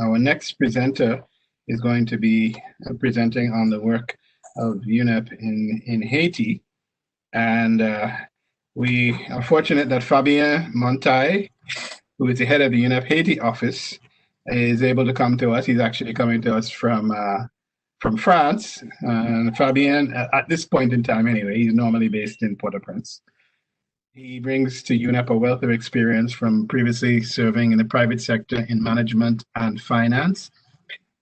Our next presenter is going to be presenting on the work of UNEP in Haiti. And we are fortunate that Fabia Monti, who is the head of the UNEP Haiti office, is able to come to us. He's actually coming to us from France. And Fabien, at this point in time anyway, he's normally based in Port-au-Prince. He brings to UNEP a wealth of experience from previously serving in the private sector in management and finance.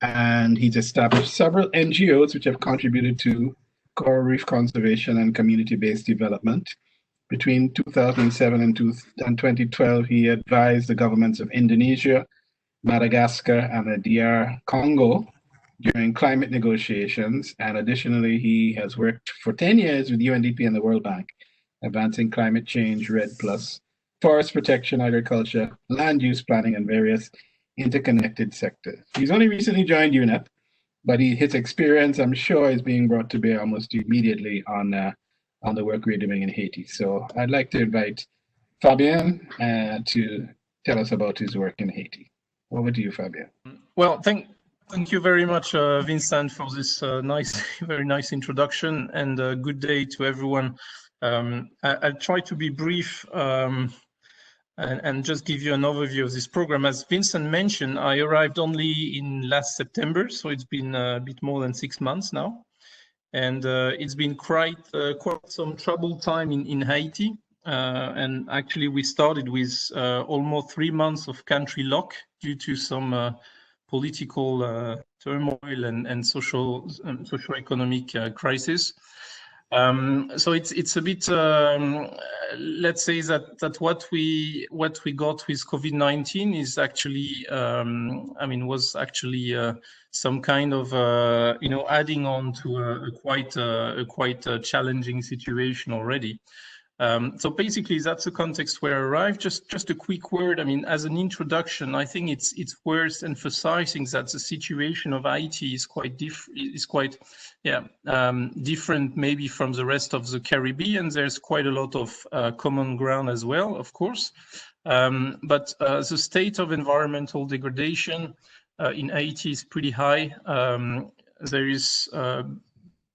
And he's established several NGOs which have contributed to coral reef conservation and community-based development. Between 2007 and 2012, he advised the governments of Indonesia, Madagascar, and the DR Congo during climate negotiations. And additionally, he has worked for 10 years with UNDP and the World Bank, advancing climate change, REDD+, forest protection, agriculture, land use planning, and various interconnected sectors. He's only recently joined UNEP, but his experience, I'm sure, is being brought to bear almost immediately on the work we're doing in Haiti. So I'd like to invite Fabien to tell us about his work in Haiti. Over to you, Fabien. Well, thank you very much, Vincent, for this very nice introduction, and good day to everyone. I'll try to be brief and just give you an overview of this program. As Vincent mentioned, I arrived only in last September, so it's been a bit more than 6 months now. And it's been quite some troubled time in Haiti. And actually, we started with almost 3 months of country lock due to some political turmoil and socio-economic crisis. So it's a bit, let's say that what we got with COVID-19 is actually, was actually some kind of, adding on to a quite challenging situation already. So basically, that's the context where I arrived. Just a quick word. I mean, as an introduction, I think it's worth emphasizing that the situation of Haiti is quite different, maybe from the rest of the Caribbean. There's quite a lot of common ground as well, of course. But the state of environmental degradation in Haiti is pretty high. There is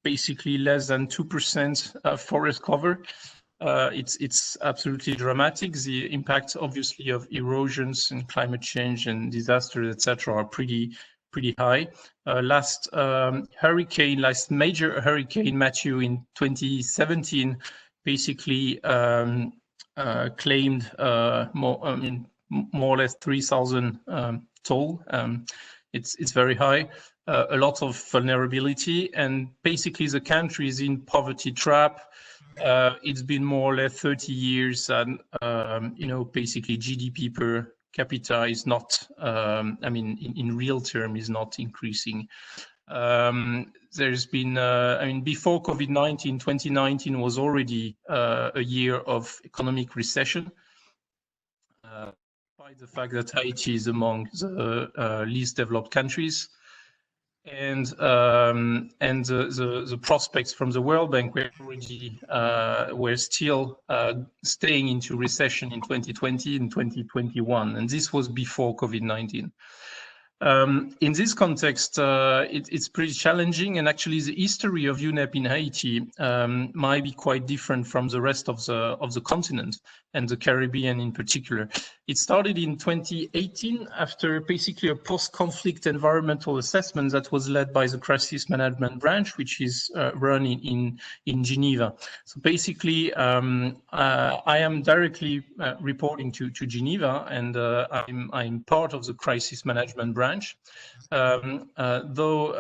basically less than 2% forest cover. It's absolutely dramatic. The impacts, obviously, of erosions and climate change and disasters, etc., are pretty high. Last major hurricane, Matthew, in 2017, basically claimed more or less 3,000 toll. It's very high. A lot of vulnerability, and basically the country is in poverty trap. It's been more or less 30 years, and basically GDP per capita is not, in real term, is not increasing. There's been, before COVID-19, 2019 was already a year of economic recession. Despite the fact that Haiti is among the least developed countries. And the prospects from the World Bank were still staying into recession in 2020 and 2021, and this was before COVID-19. In this context, it's pretty challenging, and actually the history of UNEP in Haiti might be quite different from the rest of the continent and the Caribbean in particular. It started in 2018 after basically a post-conflict environmental assessment that was led by the Crisis Management Branch, which is run in Geneva. So basically, I am directly reporting to Geneva, and I'm part of the Crisis Management Branch. Though,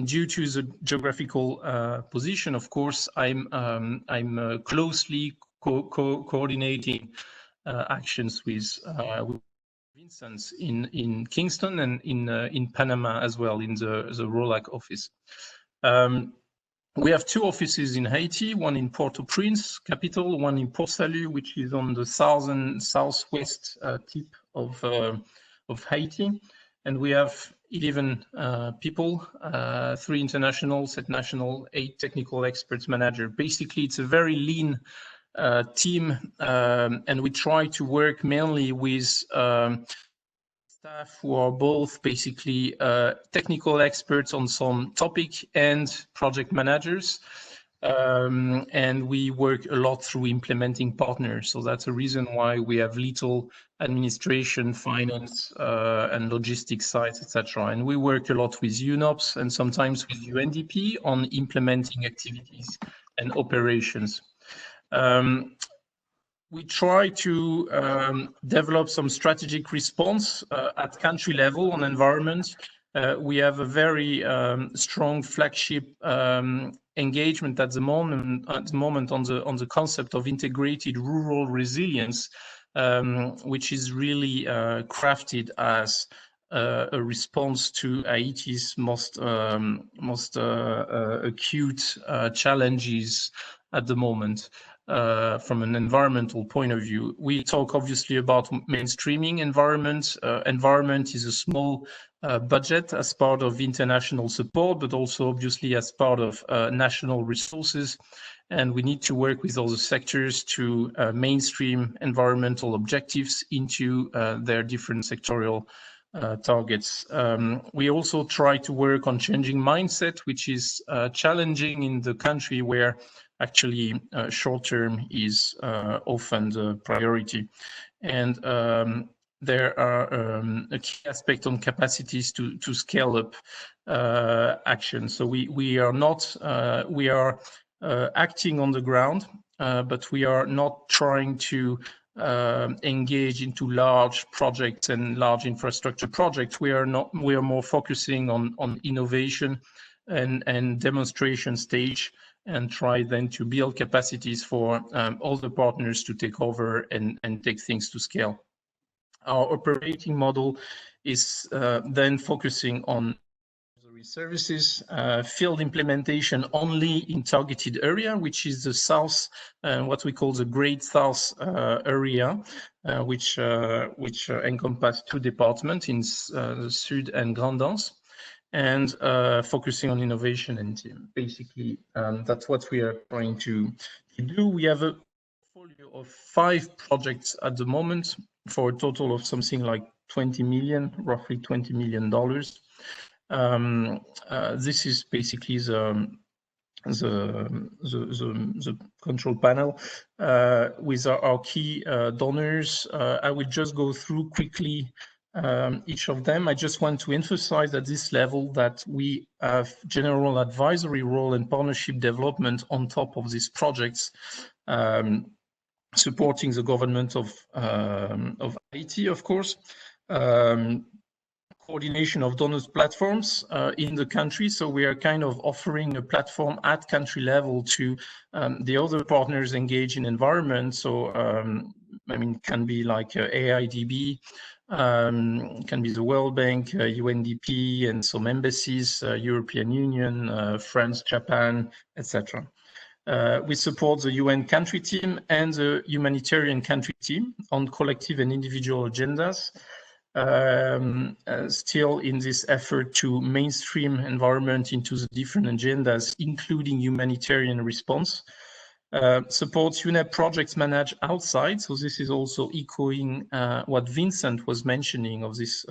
due to the geographical position, of course, I'm closely coordinating actions with Vincent in Kingston and in Panama as well, in the ROLAC office. We have 2 offices in Haiti, one in Port-au-Prince, capital, one in Port-Salut, which is on the southwest tip of Haiti. And we have 11 people, 3 international, 7 national, 8 technical experts manager. Basically, it's a very lean team, and we try to work mainly with staff who are both basically technical experts on some topic and project managers. And we work a lot through implementing partners. So that's a reason why we have little administration, finance, and logistics sites, etc. And we work a lot with UNOPS and sometimes with UNDP on implementing activities and operations. We try to develop some strategic response at country level on environment. We have a very strong flagship engagement at the moment on the concept of integrated rural resilience, which is really crafted as a response to Haiti's most acute challenges at the moment. From an environmental point of view, we talk obviously about mainstreaming environment. Environment is a small budget as part of international support, but also obviously as part of national resources. And we need to work with other sectors to mainstream environmental objectives into their different sectorial targets. We also try to work on changing mindset, which is challenging in the country where actually short term is often the priority. And there are a key aspect on capacities to scale up action. So we are not, we are acting on the ground, but we are not trying to engage into large projects and large infrastructure projects. We are more focusing on innovation and demonstration stage, and try then to build capacities for all the partners to take over and take things to scale. Our operating model is then focusing on services, field implementation only in targeted area, which is the south, what we call the Great South area, which encompass 2 departments in the Sud and Grand Anse, and focusing on innovation and team. Basically, that's what we are trying to do. We have a portfolio of 5 projects at the moment for a total of something like 20 million, roughly $20 million. This is basically the control panel with our key donors. I will just go through quickly each of them. I just want to emphasize at this level that we have general advisory role and partnership development on top of these projects, supporting the government of Haiti, of course. Coordination of donors platforms in the country. So we are kind of offering a platform at country level to the other partners engaged in environment. So, I mean, can be like AIDB, can be the World Bank, UNDP, and some embassies, European Union, France, Japan, etc. We support the UN country team and the humanitarian country team on collective and individual agendas. Still in this effort to mainstream environment into the different agendas, including humanitarian response. Supports UNEP projects managed outside. So this is also echoing what Vincent was mentioning of this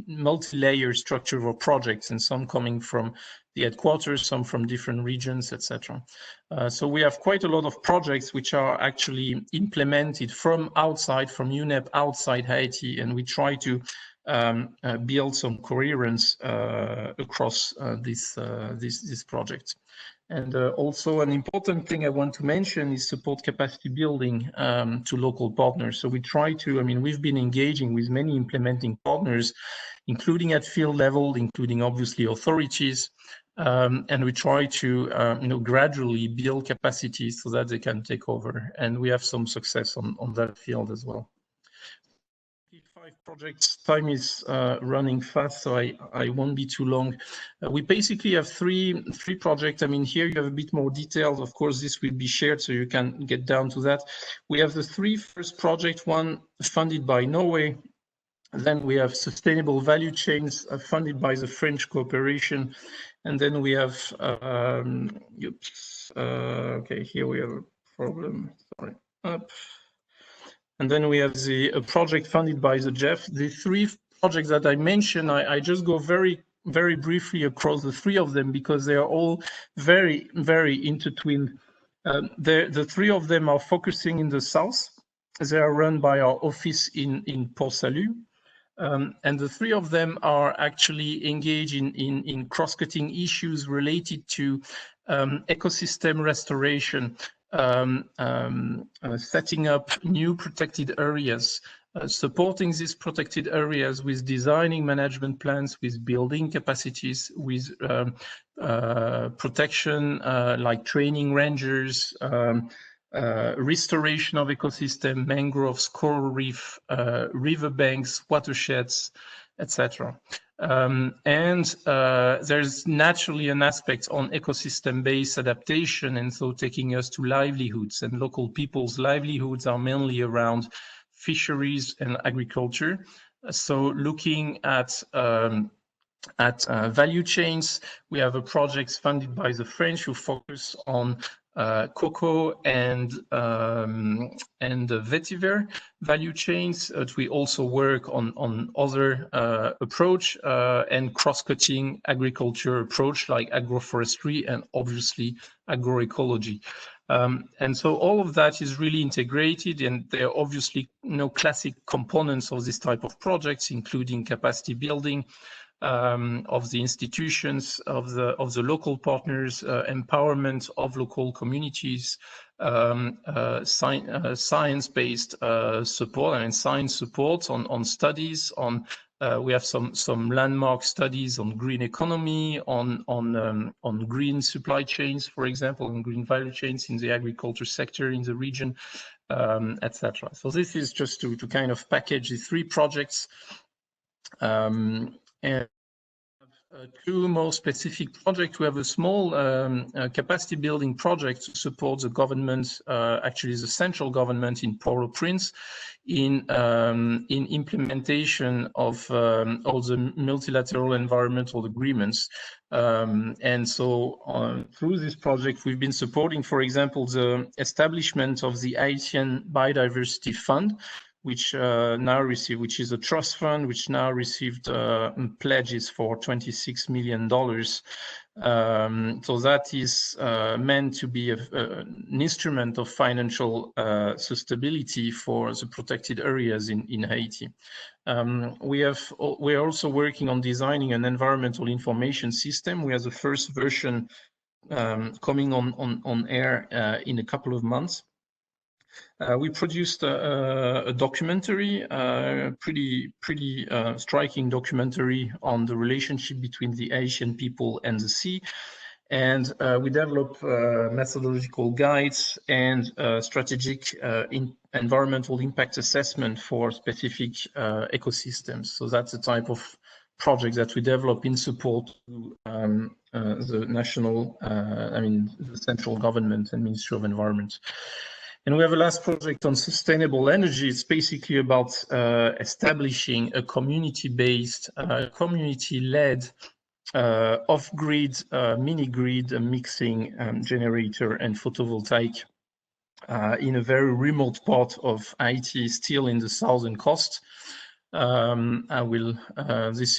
multi-layer structure of projects, and some coming from the headquarters, some from different regions, etc. So we have quite a lot of projects which are actually implemented from outside, from UNEP outside Haiti, and we try to build some coherence across this project. And also an important thing I want to mention is support capacity building to local partners. So we try to, I mean, we've been engaging with many implementing partners, including at field level, including obviously authorities, and we try to, gradually build capacity so that they can take over. And we have some success on that field as well. 5 projects, time is running fast, so I won't be too long. We basically have three projects. I mean, here you have a bit more details. Of course, this will be shared so you can get down to that. We have the 3 first projects, one funded by Norway. Then we have sustainable value chains funded by the French cooperation. And then we have, okay, here we have a problem, sorry, up. And then we have a project funded by the GEF. The 3 projects that I mentioned, I just go very briefly across the three of them because they are all very intertwined. The three of them are focusing in the south. They are run by our office in Port Salut. And the three of them are actually engaged in cross-cutting issues related to ecosystem restoration, setting up new protected areas, supporting these protected areas with designing management plans, with building capacities, with protection like training rangers, restoration of ecosystem, mangroves, coral reef, riverbanks, watersheds, etc. There's naturally an aspect on ecosystem-based adaptation, and so taking us to livelihoods, and local people's livelihoods are mainly around fisheries and agriculture. So looking at value chains, we have a project funded by the French who focus on cocoa and the vetiver value chains. We also work on other approach and cross-cutting agriculture approach like agroforestry and obviously agroecology. And so all of that is really integrated, and there are obviously classic components of this type of projects, including capacity building of the institutions, of the local partners, empowerment of local communities, science-based support and science support on studies. We have some landmark studies on green economy, on green supply chains, for example, on green value chains in the agriculture sector in the region, etc. So this is just to kind of package the three projects. And two more specific projects. We have a small capacity building project to support the government, actually the central government in Port-au-Prince, in implementation of all the multilateral environmental agreements. And so through this project, we've been supporting, for example, the establishment of the Haitian Biodiversity Fund, which which is a trust fund, which now received pledges for $26 million. So that is meant to be an instrument of financial sustainability for the protected areas in Haiti. We are also working on designing an environmental information system. We have the first version coming on air in a couple of months. We produced a documentary, pretty striking documentary on the relationship between the Haitian people and the sea. And we developed methodological guides and strategic environmental impact assessment for specific ecosystems. So that's the type of project that we develop in support to the national, the central government and Ministry of Environment. And we have a last project on sustainable energy. It's basically about establishing a community-based, community-led off-grid, mini-grid mixing generator and photovoltaic in a very remote part of Haiti, still in the southern coast. This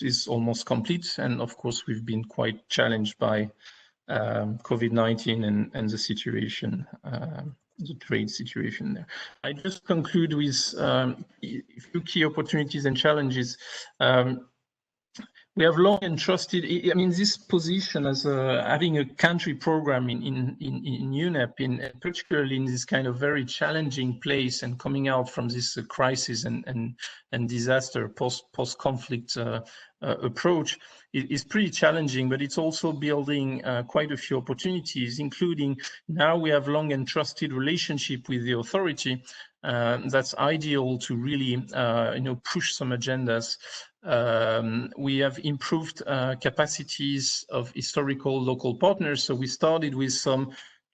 is almost complete, and of course we've been quite challenged by COVID-19 and the situation, the trade situation there. I just conclude with a few key opportunities and challenges. We have long entrusted, this position as having a country program in UNEP, particularly in this kind of very challenging place and coming out from this crisis and disaster post-conflict approach is pretty challenging, but it's also building quite a few opportunities, including now we have long and trusted relationship with the authority. That's ideal to really push some agendas. We have improved capacities of historical local partners. So we started with some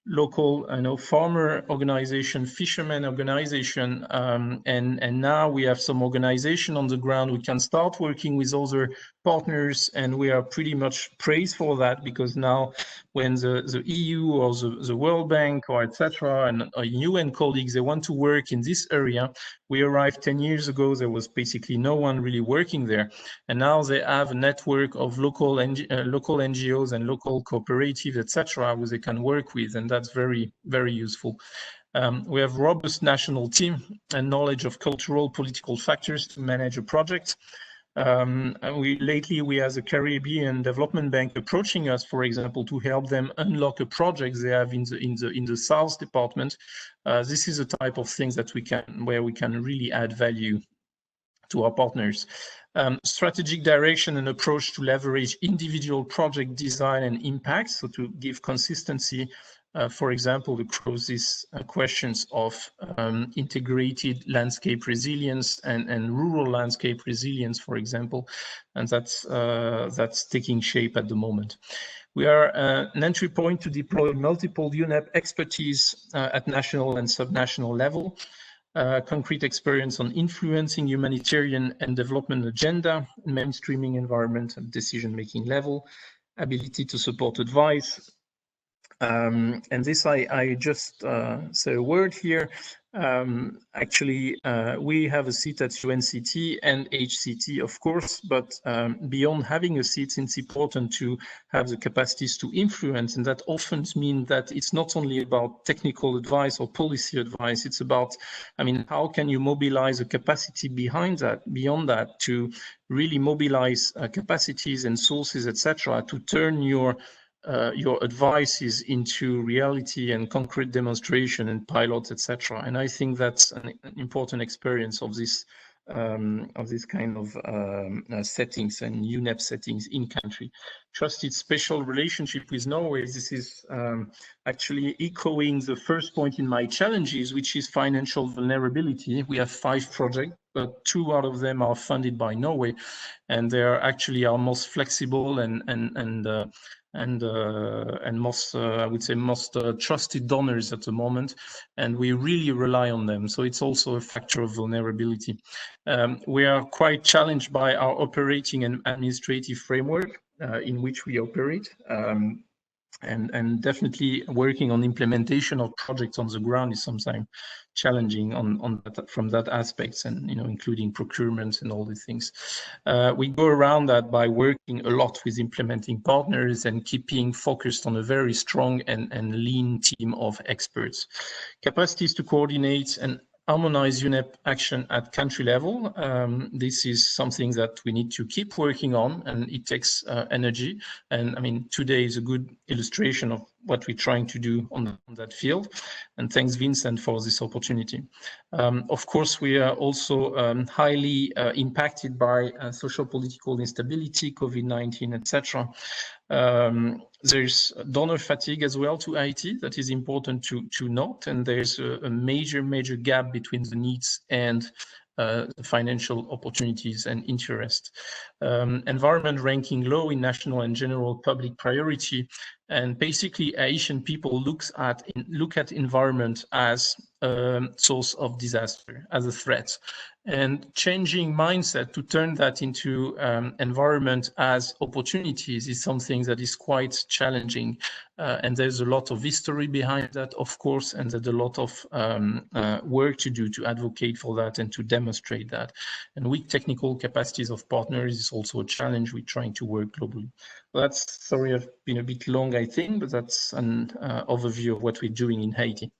local farmer organization, fishermen organization, and now we have some organization on the ground. We can start working with other partners, and we are pretty much praised for that, because now when the EU or the World Bank or etc. and UN colleagues, they want to work in this area. We arrived 10 years ago, there was basically no one really working there. And now they have a network of local NGOs and local cooperatives, etc., who they can work with, and that's very, very useful. We have robust national team and knowledge of cultural, political factors to manage a project. Lately, we as a Caribbean Development Bank approaching us, for example, to help them unlock a project they have in the South Department. This is a type of things that where we can really add value to our partners. Strategic direction and approach to leverage individual project design and impact, so to give consistency, for example, across these questions of integrated landscape resilience and rural landscape resilience, for example, and that's taking shape at the moment. We are an entry point to deploy multiple UNEP expertise at national and subnational level. Concrete experience on influencing humanitarian and development agenda, mainstreaming environment and decision-making level, ability to support advice. And this, I just say a word here. Actually, we have a seat at UNCT and HCT, of course, but beyond having a seat, it's important to have the capacities to influence, and that often means that it's not only about technical advice or policy advice, it's about, I mean, how can you mobilize a capacity behind that, beyond that, to really mobilize capacities and sources, etc., to turn your advices into reality and concrete demonstration and pilots, etc. And I think that's an important experience of this kind of settings and UNEP settings in country. Trusted special relationship with Norway. This is actually echoing the first point in my challenges, which is financial vulnerability. We have 5 projects, but 2 out of them are funded by Norway, and they are actually our most flexible and most, I would say, most trusted donors at the moment, and we really rely on them. So it's also a factor of vulnerability. We are quite challenged by our operating and administrative framework in which we operate. And definitely working on implementation of projects on the ground is sometimes challenging on that, from that aspects, and including procurement and all these things. We go around that by working a lot with implementing partners and keeping focused on a very strong and lean team of experts. Capacities to coordinate and harmonize UNEP action at country level. This is something that we need to keep working on, and it takes energy. And I mean, today is a good illustration of what we're trying to do on that field. And thanks, Vincent, for this opportunity. Of course, we are also highly impacted by social political instability, COVID-19, etc. There's donor fatigue as well to Haiti that is important to note, and there's a major gap between the needs and financial opportunities and interest. Environment ranking low in national and general public priority, and basically Haitian people look at environment as a source of disaster, as a threat. And changing mindset to turn that into environment as opportunities is something that is quite challenging. And there's a lot of history behind that, of course, and there's a lot of work to do to advocate for that and to demonstrate that. And weak technical capacities of partners is also a challenge we're trying to work globally. Well, that's, sorry, I've been a bit long, I think, but that's an overview of what we're doing in Haiti.